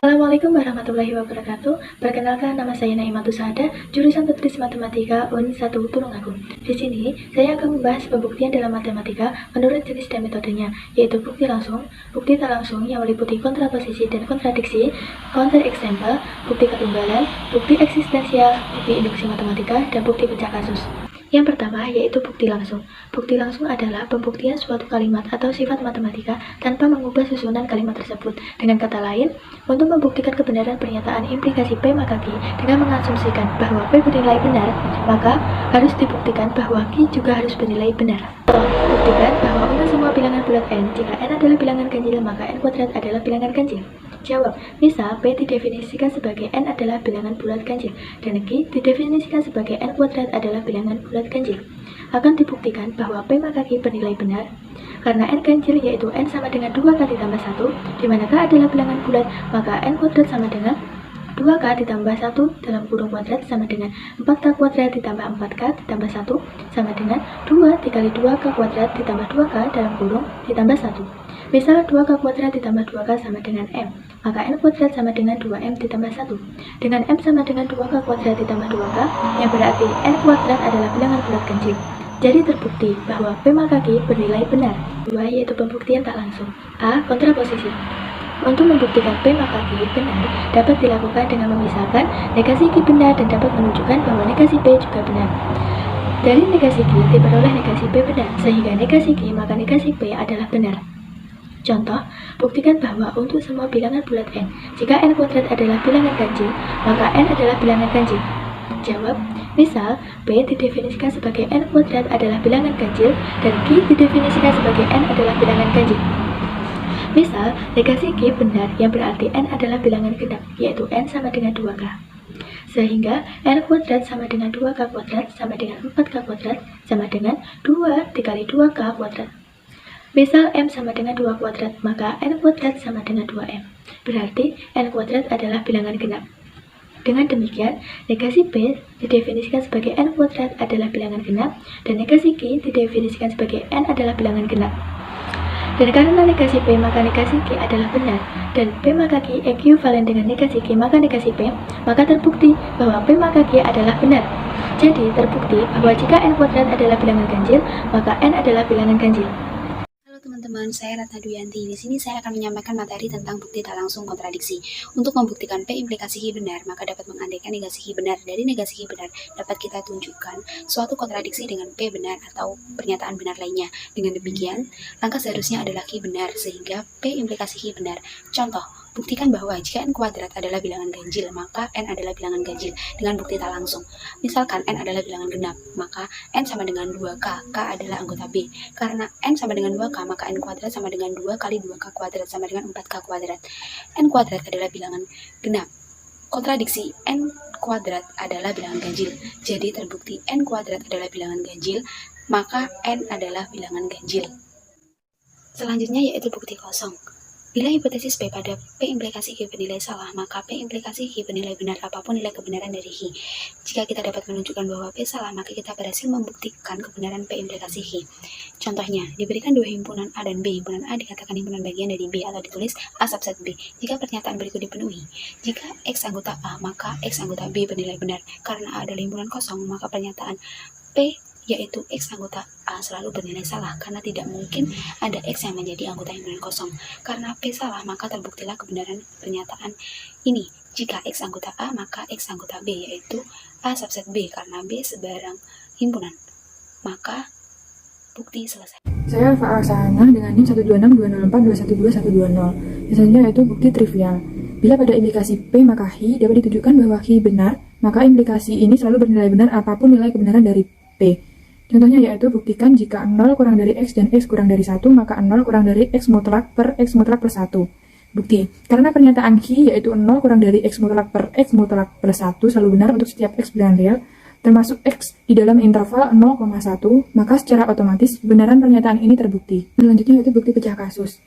Assalamualaikum warahmatullahi wabarakatuh. Perkenalkan, nama saya Naimatus Sada, jurusan Tetris Matematika Uni 1 Tulungagung. Di sini, saya akan membahas pembuktian dalam matematika menurut jenis dan metodenya, yaitu bukti langsung, bukti tak langsung yang meliputi kontraposisi dan kontradiksi, counter example, bukti ketunggalan, bukti eksistensial, bukti induksi matematika, dan bukti pecah kasus. Yang pertama yaitu bukti langsung. Bukti langsung adalah pembuktian suatu kalimat atau sifat matematika tanpa mengubah susunan kalimat tersebut. Dengan kata lain, untuk membuktikan kebenaran pernyataan implikasi P maka Q dengan mengasumsikan bahwa P bernilai benar, maka harus dibuktikan bahwa Q juga harus bernilai benar. Buktikan bahwa untuk semua bilangan bulat n, jika n adalah bilangan ganjil maka n kuadrat adalah bilangan ganjil. Jawab. Misal, P didefinisikan sebagai n adalah bilangan bulat ganjil, dan Q didefinisikan sebagai n kuadrat adalah bilangan bulat ganjil. Akan dibuktikan bahwa P maka Q bernilai benar, karena n ganjil yaitu n sama dengan 2k ditambah 1, di mana k adalah bilangan bulat, maka n kuadrat sama dengan 2k ditambah 1 dalam kurung kuadrat sama dengan 4k kuadrat ditambah 4k ditambah 1 sama dengan 2 dikali 2k kuadrat ditambah 2k dalam kurung ditambah 1. Misal 2k kuadrat ditambah 2k sama dengan m, maka n kuadrat sama dengan 2m ditambah 1. Dengan m sama dengan 2k kuadrat ditambah 2k, yang berarti n kuadrat adalah bilangan bulat ganjil. Jadi terbukti bahwa P maka Q bernilai benar. Dua yaitu pembuktian tak langsung. A. Kontraposisi. Untuk membuktikan P maka Q benar dapat dilakukan dengan memisahkan negasi Q benar dan dapat menunjukkan bahwa negasi P juga benar. Dari negasi Q diperoleh negasi P benar, sehingga negasi Q maka negasi P adalah benar. Contoh, buktikan bahwa untuk semua bilangan bulat n, jika n kuadrat adalah bilangan ganjil, maka n adalah bilangan ganjil. Jawab. Misal, P didefinisikan sebagai n kuadrat adalah bilangan ganjil, dan Q didefinisikan sebagai n adalah bilangan ganjil. Misal, negasi Q benar, yang berarti n adalah bilangan genap, yaitu n sama dengan 2k. Sehingga n kuadrat sama dengan 2k kuadrat sama dengan 4k kuadrat sama dengan 2 dikali 2k kuadrat. Misal m sama dengan 2 kuadrat, maka n kuadrat sama dengan 2m. Berarti n kuadrat adalah bilangan genap. Dengan demikian, negasi P didefinisikan sebagai n kuadrat adalah bilangan genap, dan negasi Q didefinisikan sebagai n adalah bilangan genap. Dan karena negasi P maka negasi Q adalah benar, dan P maka Q ekuivalen dengan negasi Q maka negasi P, maka terbukti bahwa P maka Q adalah benar. Jadi terbukti bahwa jika n kuadrat adalah bilangan ganjil, maka n adalah bilangan ganjil. Teman-teman, saya Ratna Duyanti. Di sini saya akan menyampaikan materi tentang bukti tak langsung kontradiksi. Untuk membuktikan P implikasi Q benar, maka dapat mengandaikan negasi Q benar. Dari negasi Q benar, dapat kita tunjukkan suatu kontradiksi dengan P benar atau pernyataan benar lainnya. Dengan demikian, langkah seharusnya adalah Q benar, sehingga P implikasi Q benar. Contoh, buktikan bahwa jika n kuadrat adalah bilangan ganjil, maka n adalah bilangan ganjil dengan bukti tak langsung. Misalkan n adalah bilangan genap, maka n sama dengan 2k, k adalah anggota B. Karena n sama dengan 2k, maka n kuadrat sama dengan 2 kali 2k kuadrat sama dengan 4k kuadrat. N kuadrat adalah bilangan genap. Kontradiksi n kuadrat adalah bilangan ganjil. Jadi terbukti n kuadrat adalah bilangan ganjil, maka n adalah bilangan ganjil. Selanjutnya yaitu bukti kosong. Bila hipotesis P pada P implikasi Q bernilai salah, maka P implikasi Q bernilai benar apapun nilai kebenaran dari Q. Jika kita dapat menunjukkan bahwa P salah, maka kita berhasil membuktikan kebenaran P implikasi Q. Contohnya, diberikan dua himpunan A dan B. Himpunan A dikatakan himpunan bagian dari B atau ditulis A subset B. Jika pernyataan berikut dipenuhi, jika X anggota A, maka X anggota B bernilai benar. Karena A adalah himpunan kosong, maka pernyataan P yaitu X anggota A selalu bernilai salah, karena tidak mungkin ada X yang menjadi anggota himpunan kosong. Karena P salah, maka terbuktilah kebenaran pernyataan ini. Jika X anggota A, maka X anggota B, yaitu A subset B, karena B sebarang himpunan. Maka bukti selesai. Saya Alfa Aksana dengan NIM 1262042121220. Misalnya yaitu bukti trivial. Bila pada implikasi P maka Q dapat ditunjukkan bahwa Q benar, maka implikasi ini selalu bernilai benar apapun nilai kebenaran dari P. Contohnya yaitu buktikan jika 0 kurang dari X dan X kurang dari 1, maka 0 kurang dari X mutlak per X mutlak plus 1. Bukti, karena pernyataan Q yaitu 0 kurang dari X mutlak per X mutlak plus 1 selalu benar untuk setiap X bilangan real, termasuk X di dalam interval 0,1, maka secara otomatis kebenaran pernyataan ini terbukti. Selanjutnya yaitu bukti pecah kasus.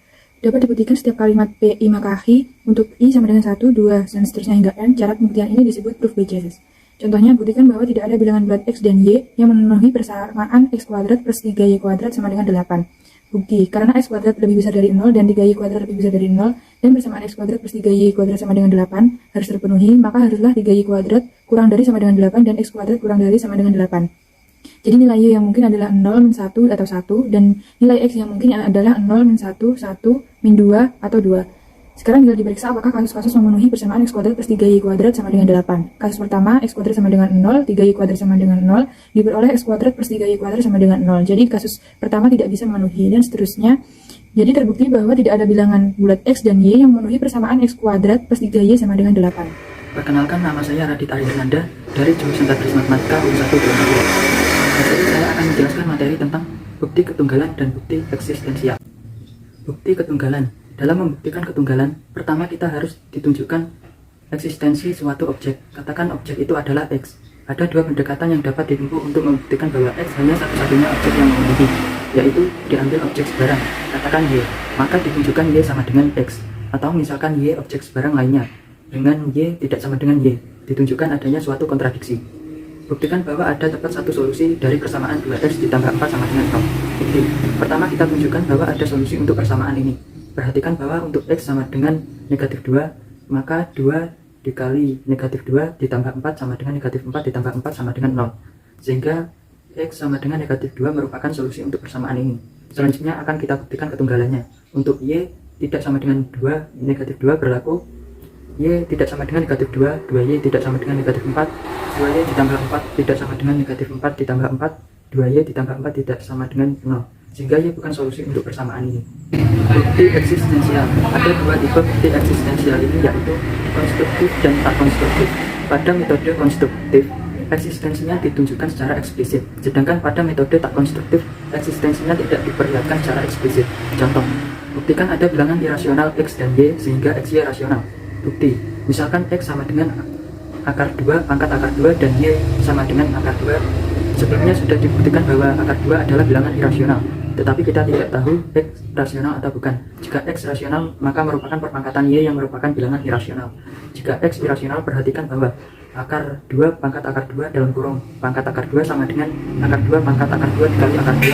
Dapat dibuktikan setiap kalimat P, I maka Q untuk I sama dengan 1, 2, dan seterusnya hingga N. Cara pembuktian ini disebut proof BCS. Contohnya, buktikan bahwa tidak ada bilangan bulat X dan Y yang memenuhi persamaan X kuadrat plus 3Y kuadrat sama dengan 8. Bukti, karena X kuadrat lebih besar dari 0 dan 3Y kuadrat lebih besar dari 0, dan persamaan x kuadrat plus 3y kuadrat sama dengan 8 harus terpenuhi, maka haruslah 3y kuadrat kurang dari sama dengan 8 dan x kuadrat kurang dari sama dengan 8. Jadi nilai y yang mungkin adalah 0, min 1, atau 1, dan nilai x yang mungkin adalah 0, min 1, 1, min 2, atau 2. Sekarang tinggal diperiksa apakah kasus-kasus memenuhi persamaan x kuadrat plus 3y kuadrat sama dengan 8. Kasus pertama, x kuadrat sama dengan 0, 3y kuadrat sama dengan 0, diperoleh x kuadrat plus 3y kuadrat sama dengan 0. Jadi kasus pertama tidak bisa memenuhi, dan seterusnya. Jadi terbukti bahwa tidak ada bilangan bulat x dan y yang memenuhi persamaan x kuadrat plus 3y sama dengan 8. Perkenalkan, nama saya Radit Arinanda dari jurusan Tadris Matematika U1 Tulungagung. Jadi saya akan menjelaskan materi tentang bukti ketunggalan dan bukti eksistensial. Bukti ketunggalan. Dalam membuktikan ketunggalan, pertama kita harus ditunjukkan eksistensi suatu objek. Katakan objek itu adalah X. Ada dua pendekatan yang dapat ditempuh untuk membuktikan bahwa X hanya satu-satunya objek yang memenuhi, yaitu diambil objek sebarang, katakan Y, maka ditunjukkan Y sama dengan X. Atau misalkan Y objek sebarang lainnya, dengan Y tidak sama dengan Y, ditunjukkan adanya suatu kontradiksi. Buktikan bahwa ada dapat satu solusi dari persamaan 2X ditambah 4 sama dengan 0. Bukti. Pertama kita tunjukkan bahwa ada solusi untuk persamaan ini. Perhatikan bahwa untuk X sama dengan negatif 2, maka 2 dikali negatif 2 ditambah 4 sama dengan negatif 4 ditambah 4 sama dengan 0. Sehingga X sama dengan negatif 2 merupakan solusi untuk persamaan ini. Selanjutnya akan kita buktikan ketunggalannya. Untuk Y tidak sama dengan 2, negatif 2 berlaku. Y tidak sama dengan negatif 2, 2Y tidak sama dengan negatif 4, 2Y ditambah 4 tidak sama dengan negatif 4 ditambah 4, 2Y ditambah 4 tidak sama dengan 0. Sehingga Y bukan solusi untuk persamaan ini. Bukti eksistensial. Ada dua tipe bukti eksistensial ini, yaitu konstruktif dan tak konstruktif. Pada metode konstruktif, eksistensinya ditunjukkan secara eksplisit, sedangkan pada metode tak konstruktif, eksistensinya tidak diperlihatkan secara eksplisit. Contoh, buktikan ada bilangan irasional X dan Y sehingga XY rasional. Bukti, misalkan X sama dengan akar 2 pangkat akar 2 dan Y sama dengan akar 2. Sebelumnya sudah dibuktikan bahwa akar 2 adalah bilangan irasional, tetapi kita tidak tahu X rasional atau bukan. Jika X rasional, maka merupakan perpangkatan Y yang merupakan bilangan irasional. Jika X irasional, perhatikan bahwa akar 2 pangkat akar 2 dalam kurung pangkat akar 2 sama dengan akar 2 pangkat akar 2 dikali akar 2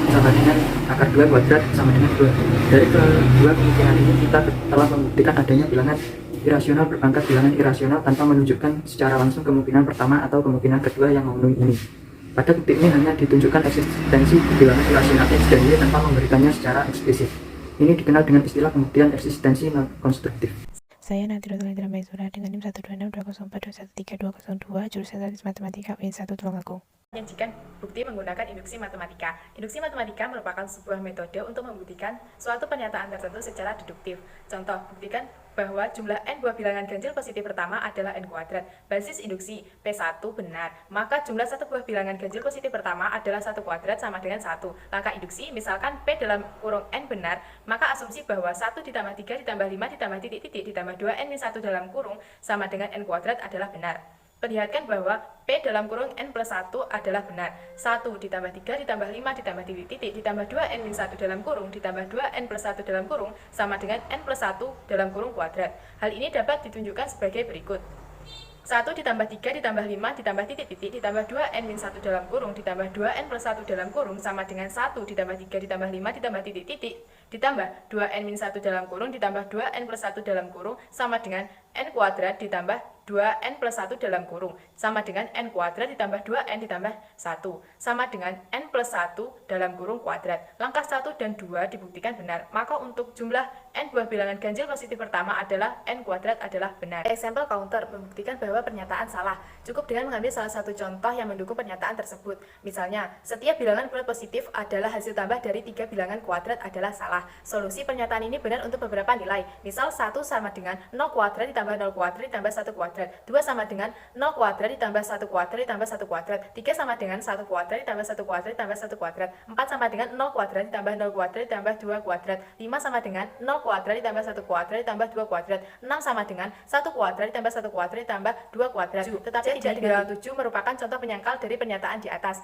sama dengan akar 2 kuadrat sama dengan 2. Dari kedua kemungkinan ini kita telah membuktikan adanya bilangan irasional berpangkat bilangan irasional tanpa menunjukkan secara langsung kemungkinan pertama atau kemungkinan kedua yang memenuhi ini. Pada bukti ini hanya ditunjukkan eksistensi bilangan irasional X dan Y tanpa memberikannya secara eksplisit. Ini dikenal dengan istilah pembuktian eksistensi non-konstruktif. Saya Nadira Tulendra Maisura dengan NIM 12620421332 jurusan Statistik Matematika U1 Tulungagung. Menyajikan bukti menggunakan induksi matematika. Induksi matematika merupakan sebuah metode untuk membuktikan suatu pernyataan tertentu secara deduktif. Contoh, buktikan bahwa jumlah n buah bilangan ganjil positif pertama adalah n kuadrat. Basis induksi P1 benar, maka jumlah satu buah bilangan ganjil positif pertama adalah 1 kuadrat sama dengan 1. Langkah induksi, misalkan P dalam kurung n benar, maka asumsi bahwa 1 ditambah 3 ditambah 5 ditambah titik-titik ditambah 2n min 1 dalam kurung sama dengan n kuadrat adalah benar. Perlihatkan bahwa P dalam kurung N plus 1 adalah benar. 1 ditambah 3 ditambah 5 ditambah titik-titik ditambah 2N min 1 dalam kurung ditambah 2N plus 1 dalam kurung sama dengan N plus 1 dalam kurung kuadrat. Hal ini dapat ditunjukkan sebagai berikut. 1 ditambah 3 ditambah 5 ditambah titik-titik ditambah 2N min 1 dalam kurung ditambah 2N plus 1 dalam kurung sama dengan 1 ditambah 3 ditambah 5 ditambah titik-titik ditambah 2N min 1 dalam kurung ditambah 2N plus 1 dalam kurung sama dengan N kuadrat ditambah 2N plus 1 dalam kurung sama dengan N kuadrat ditambah 2N ditambah 1 sama dengan N plus 1 dalam kurung kuadrat. Langkah 1 dan 2 dibuktikan benar, maka untuk jumlah N buah bilangan ganjil positif pertama adalah N kuadrat adalah benar. Example counter membuktikan bahwa pernyataan salah. Cukup dengan mengambil salah satu contoh yang mendukung pernyataan tersebut. Misalnya, setiap bilangan bulat positif adalah hasil tambah dari 3 bilangan kuadrat adalah salah. Solusi pernyataan ini benar untuk beberapa nilai. Misal 1 sama dengan 0 kuadrat ditambah 0 kuadrat ditambah 1 kuadrat. 2 sama dengan 0 kuadrat ditambah 1 kuadrat ditambah 1 kuadrat. 3 sama dengan 1 kuadrat ditambah 1 kuadrat ditambah 1 kuadrat. 4 sama dengan 0 kuadrat ditambah 0 kuadrat ditambah 2 kuadrat. 5 sama dengan 0 kuadrat ditambah 1 kuadrat ditambah 2 kuadrat. 6 sama dengan 1 kuadrat ditambah 1 kuadrat ditambah 2 kuadrat. Tetapi tidak di dalam 7 merupakan contoh penyangkal dari pernyataan di atas.